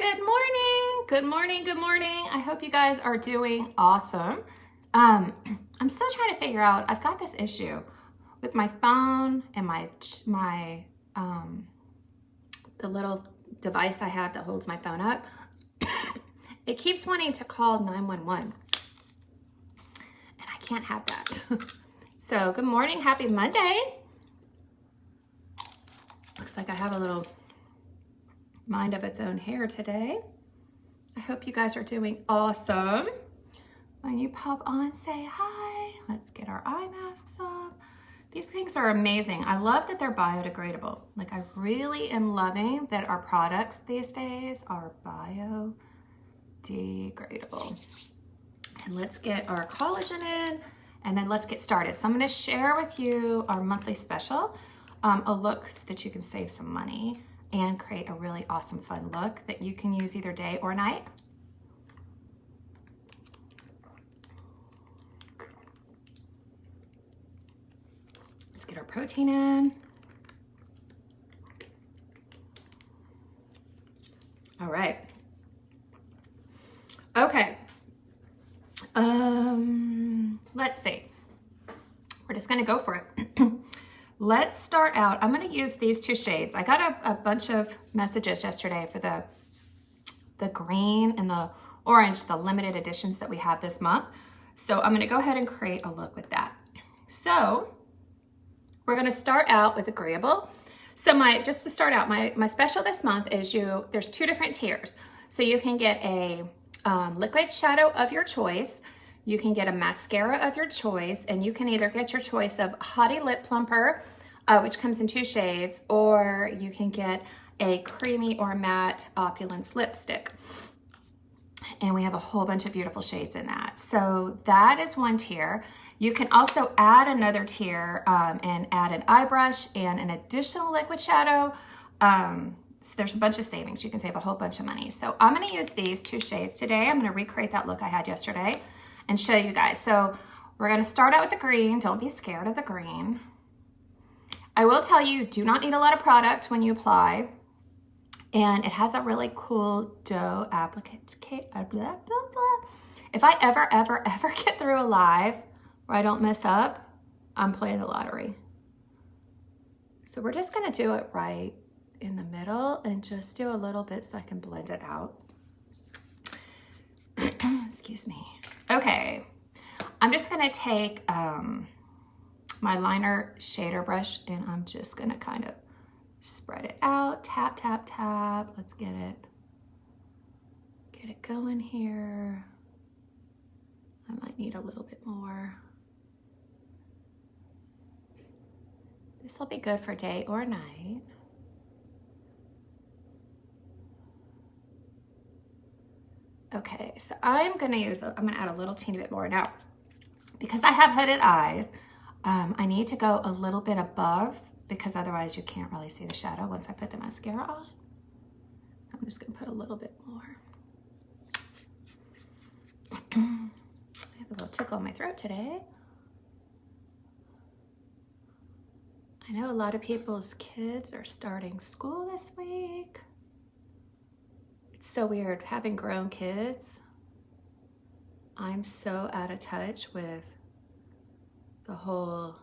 Good morning. Good morning. Good morning. I hope you guys are doing awesome. I'm still trying to figure out, I've got this issue with my phone and the little device I have that holds my phone up. It keeps wanting to call 911 and I can't have that. So good morning. Happy Monday. Looks like I have a little mind of its own hair today. I hope you guys are doing awesome. When you pop on, say hi. Let's get our eye masks off. These things are amazing. I love that they're biodegradable. Like, I really am loving that our products these days are biodegradable. And let's get our collagen in and then let's get started. So I'm gonna share with you our monthly special, a look so that you can save some money and create a really awesome fun look that you can use either day or night. Let's get our protein in. All right. Okay. Let's see. We're just gonna go for it. Let's start out. I'm going to use these two shades. I got a bunch of messages yesterday for the green and the orange, the limited editions that we have this month. So I'm going to go ahead and create a look with that. So we're going to start out with Agreeable. So just to start out, my special this month is there's two different tiers. So you can get a liquid shadow of your choice. You can get a mascara of your choice, and you can either get your choice of Hottie Lip Plumper, which comes in two shades, or you can get a creamy or matte opulence lipstick. And we have a whole bunch of beautiful shades in that. So that is one tier. You can also add another tier and add an eye brush and an additional liquid shadow. So there's a bunch of savings. You can save a whole bunch of money. So I'm gonna use these two shades today. I'm gonna recreate that look I had yesterday and show you guys. So we're gonna start out with the green. Don't be scared of the green. I will tell you, do not need a lot of product when you apply. And it has a really cool dough applicator. If I ever get through a live where I don't mess up, I'm playing the lottery. So we're just gonna do it right in the middle and just do a little bit so I can blend it out. Excuse me. Okay, I'm just gonna take my liner shader brush and I'm just gonna kind of spread it out, tap, tap, tap. Let's get it going here. I might need a little bit more. This will be good for day or night. Okay, so I'm gonna add a little teeny bit more. Now, because I have hooded eyes, I need to go a little bit above because otherwise you can't really see the shadow once I put the mascara on. I'm just gonna put a little bit more. I have a little tickle in my throat today. I know a lot of people's kids are starting school this week. It's so weird having grown kids. I'm so out of touch with the whole,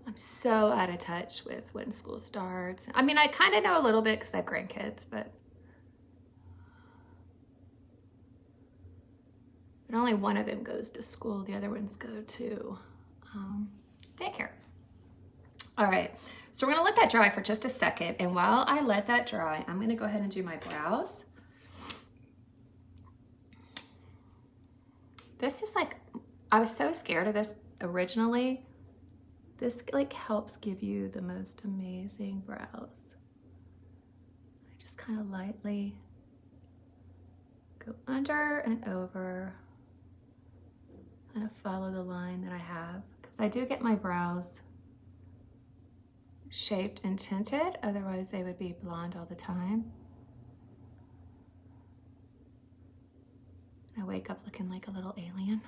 I'm so out of touch with when school starts. I mean, I kind of know a little bit because I have grandkids, but only one of them goes to school. The other ones go to daycare. All right, so we're gonna let that dry for just a second. And while I let that dry, I'm gonna go ahead and do my brows. This is like, I was so scared of this originally. This like helps give you the most amazing brows. I just kind of lightly go under and over, kind of follow the line that I have, because I do get my brows shaped and tinted, otherwise they would be blonde all the time. I wake up looking like a little alien.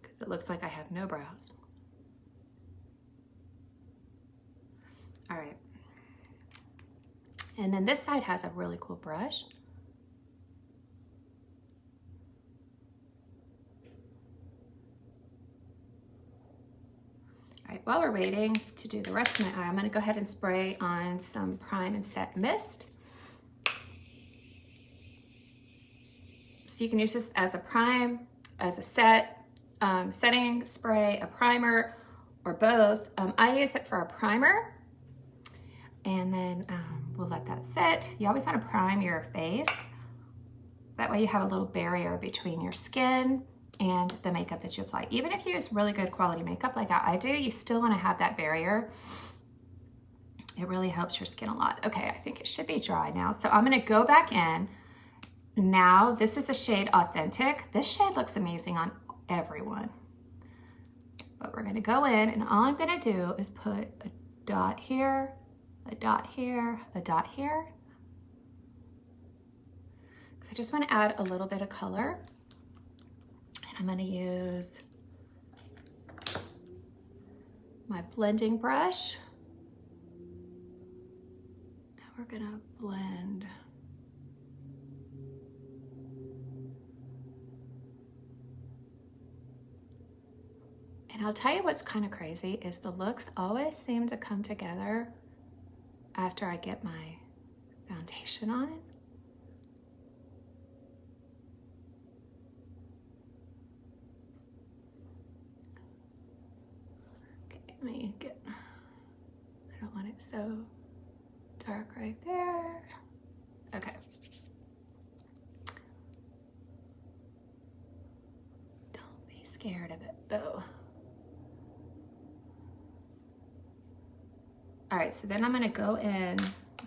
Because it looks like I have no brows. All right. And then this side has a really cool brush. All right, while we're waiting to do the rest of my eye, I'm gonna go ahead and spray on some Prime and Set Mist. So you can use this as a prime, as a setting spray, a primer, or both. I use it for a primer, and then we'll let that sit. You always wanna prime your face. That way you have a little barrier between your skin and the makeup that you apply. Even if you use really good quality makeup like I do, you still wanna have that barrier. It really helps your skin a lot. Okay, I think it should be dry now. So I'm gonna go back in. Now, this is the shade Authentic. This shade looks amazing on everyone. But we're gonna go in, and all I'm gonna do is put a dot here, a dot here, a dot here. I just wanna add a little bit of color. And I'm gonna use my blending brush. Now we're gonna blend. And I'll tell you what's kind of crazy is the looks always seem to come together after I get my foundation on. Okay, let me get, I don't want it so dark right there. Okay. Don't be scared of it though. All right, so then I'm gonna go in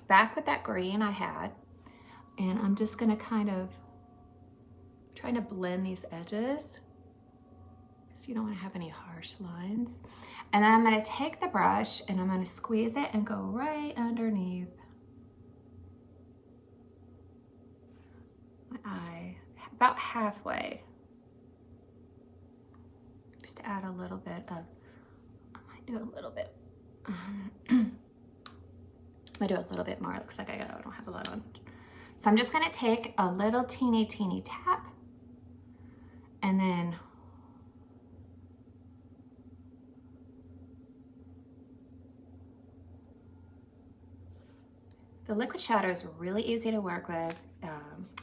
back with that green I had, and I'm just gonna kind of try to blend these edges so you don't wanna have any harsh lines. And then I'm gonna take the brush and I'm gonna squeeze it and go right underneath my eye, about halfway. Just to add a little bit of, I might do a little bit. I'm gonna do a little bit more. It looks like I don't have a lot on. So I'm just gonna take a little teeny tap, and then the liquid shadow is really easy to work with.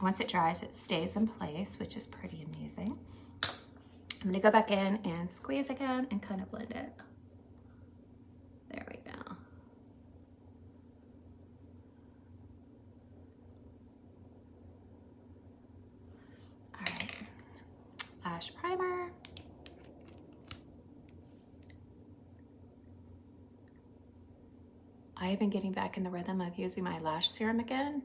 Once it dries, it stays in place, which is pretty amazing. I'm gonna go back in and squeeze again and kind of blend it. There we go. All right, lash primer. I have been getting back in the rhythm of using my lash serum again,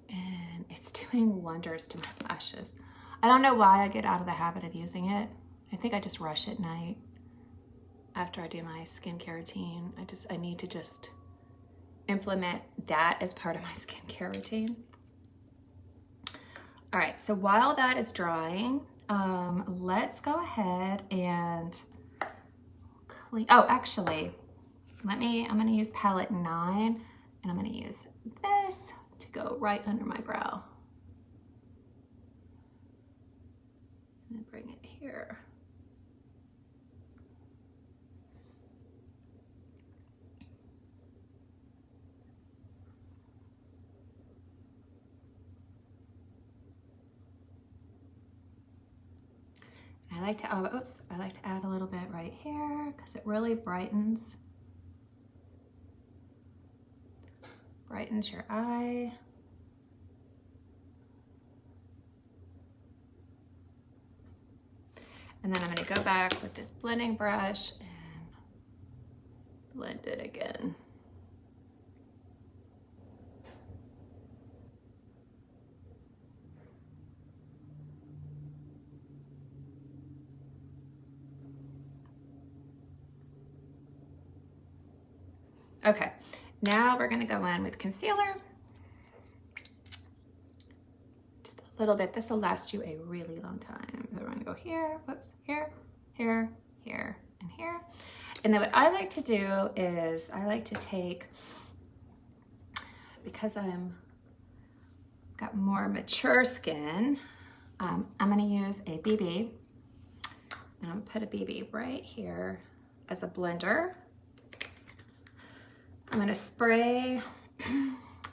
and it's doing wonders to my lashes. I don't know why I get out of the habit of using it. I think I just rush at night after I do my skincare routine. I need to just implement that as part of my skincare routine. All right, so while that is drying, let's go ahead and clean. Oh, actually, I'm gonna use palette 9, and I'm gonna use this to go right under my brow. And then bring it here. I like to, I like to add a little bit right here because it really brightens your eye. And then I'm gonna go back with this blending brush and blend it again. Okay, now we're gonna go in with concealer. Just a little bit. This will last you a really long time. So we're gonna go here, whoops, here, here, here, in here. And then what I like to do is I like to take, because I'm got more mature skin, I'm gonna use a BB, and I'm gonna put a BB right here as a blender. I'm gonna spray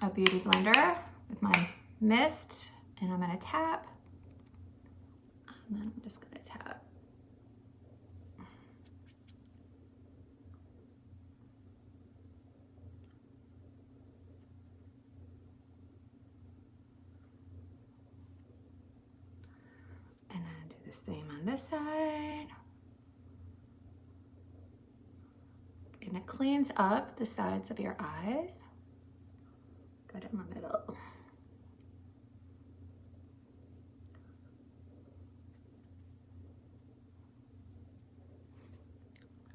a beauty blender with my mist, and I'm gonna tap, and then I'm just gonna tap. And then do the same on this side. And it cleans up the sides of your eyes. Got it in the middle.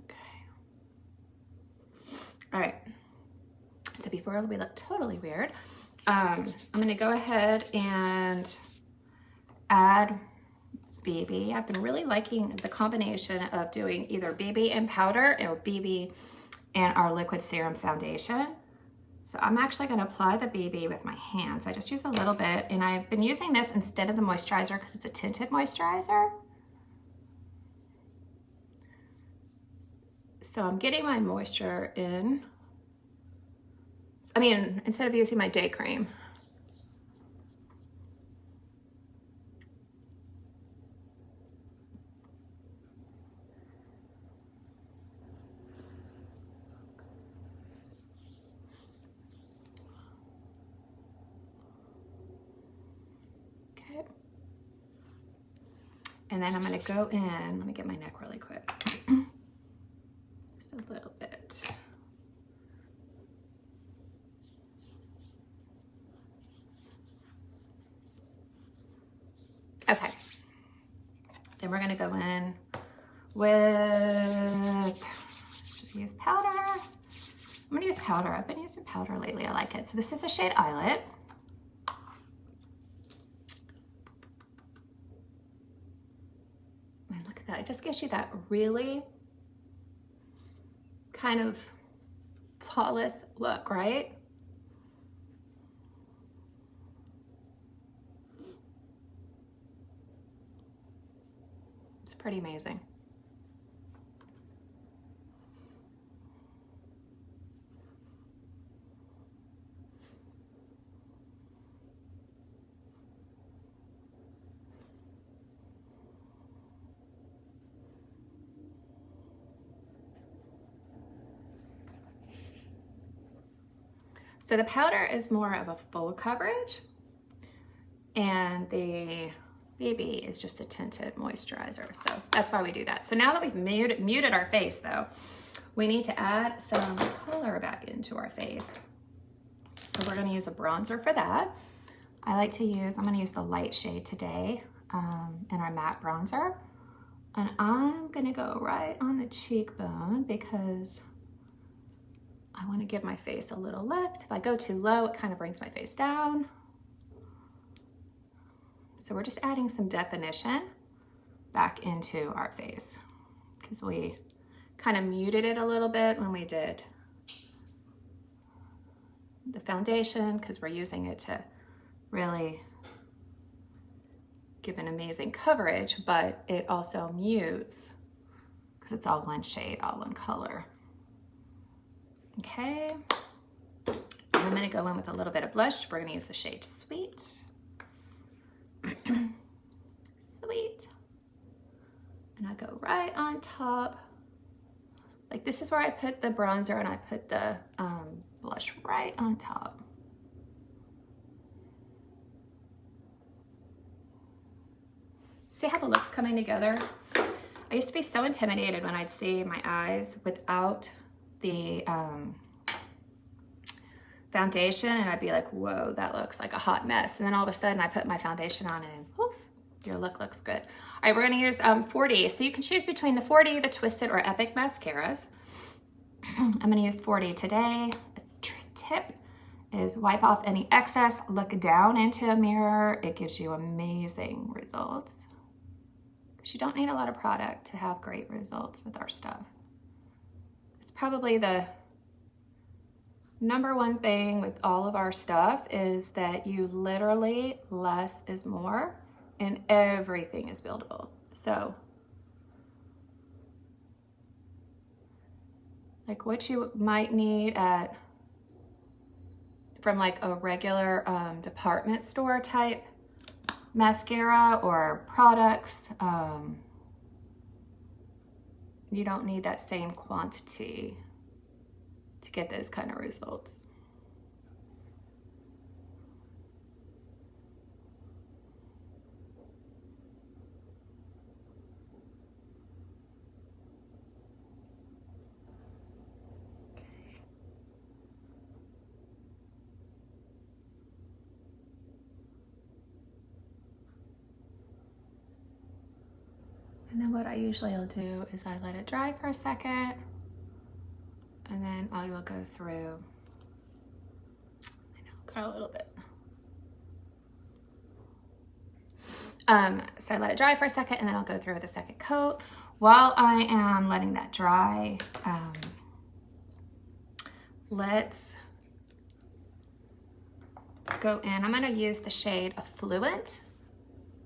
Okay. All right. So before we look totally weird, I'm gonna go ahead and add BB. I've been really liking the combination of doing either BB and powder or BB and our liquid serum foundation. So I'm actually gonna apply the BB with my hands. I just use a little bit, and I've been using this instead of the moisturizer because it's a tinted moisturizer. So I'm getting my moisture in. I mean, instead of using my day cream. And then I'm gonna go in, let me get my neck really quick. Just a little bit. Okay. Then we're gonna go in with, should I use powder? I'm gonna use powder. I've been using powder lately, I like it. So this is the shade Eyelet. It just gives you that really kind of flawless look, right? It's pretty amazing. So the powder is more of a full coverage, and the BB is just a tinted moisturizer. So that's why we do that. So now that we've muted our face though, we need to add some color back into our face. So we're gonna use a bronzer for that. I'm gonna use the light shade today in our matte bronzer. And I'm gonna go right on the cheekbone because I want to give my face a little lift. If I go too low, it kind of brings my face down. So we're just adding some definition back into our face because we kind of muted it a little bit when we did the foundation, because we're using it to really give an amazing coverage, but it also mutes because it's all one shade, all one color. Okay, and I'm gonna go in with a little bit of blush. We're gonna use the shade Sweet. Sweet. And I go right on top. Like this is where I put the bronzer and I put the blush right on top. See how the look's coming together? I used to be so intimidated when I'd see my eyes without the foundation, and I'd be like, whoa, that looks like a hot mess. And then all of a sudden I put my foundation on and whoof, your look looks good. All right, we're gonna use 40. So you can choose between the 40, the Twisted, or Epic mascaras. I'm gonna use 40 today. A tip is wipe off any excess, look down into a mirror. It gives you amazing results. because you don't need a lot of product to have great results with our stuff. It's probably the number one thing with all of our stuff is that you literally less is more and everything is buildable. So like what you might need from like a regular department store type mascara or products, you don't need that same quantity to get those kind of results. And then what I usually will do is I let it dry for a second, and then I will go through, I know, got a little bit. So I let it dry for a second, and then I'll go through with a second coat. While I am letting that dry, let's go in. I'm gonna use the shade Affluent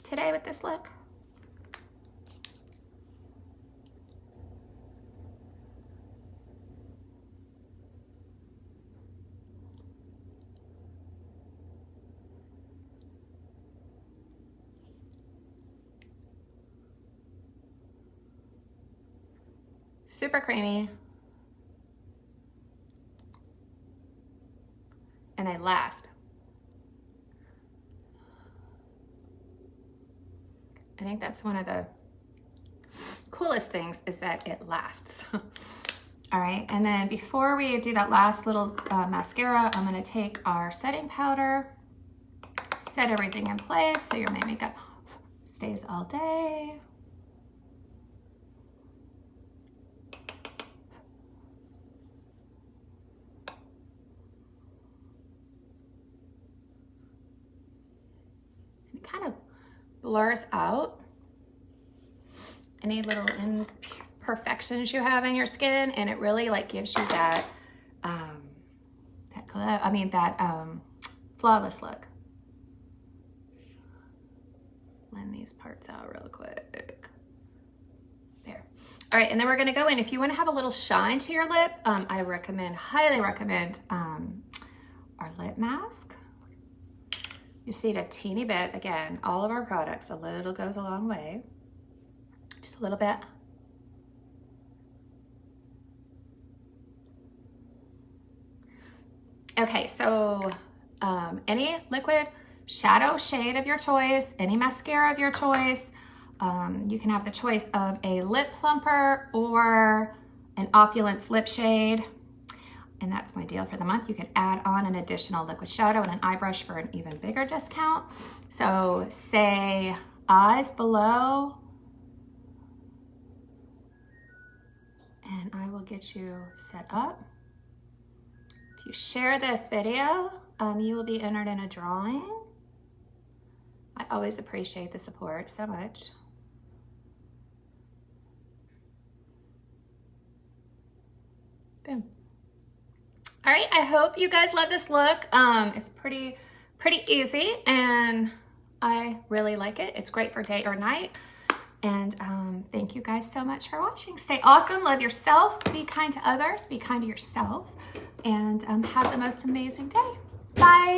today with this look. Super creamy. And they last. I think that's one of the coolest things is that it lasts. All right, and then before we do that last little mascara, I'm gonna take our setting powder, set everything in place so your makeup stays all day. Kind of blurs out any little imperfections you have in your skin, and it really like gives you that that glow. I mean that flawless look. Blend these parts out real quick. There. All right, and then we're gonna go in. If you want to have a little shine to your lip, I highly recommend our lip mask. You see it a teeny bit. Again, all of our products, a little goes a long way. Just a little bit. Okay, so any liquid shadow shade of your choice, any mascara of your choice. You can have the choice of a lip plumper or an Opulence lip shade. And that's my deal for the month. You can add on an additional liquid shadow and an eye brush for an even bigger discount. So say eyes below, and I will get you set up. If you share this video, you will be entered in a drawing. I always appreciate the support so much. Boom. All right, I hope you guys love this look. It's pretty easy, and I really like it. It's great for day or night. And thank you guys so much for watching. Stay awesome, love yourself, be kind to others, be kind to yourself, and have the most amazing day. Bye.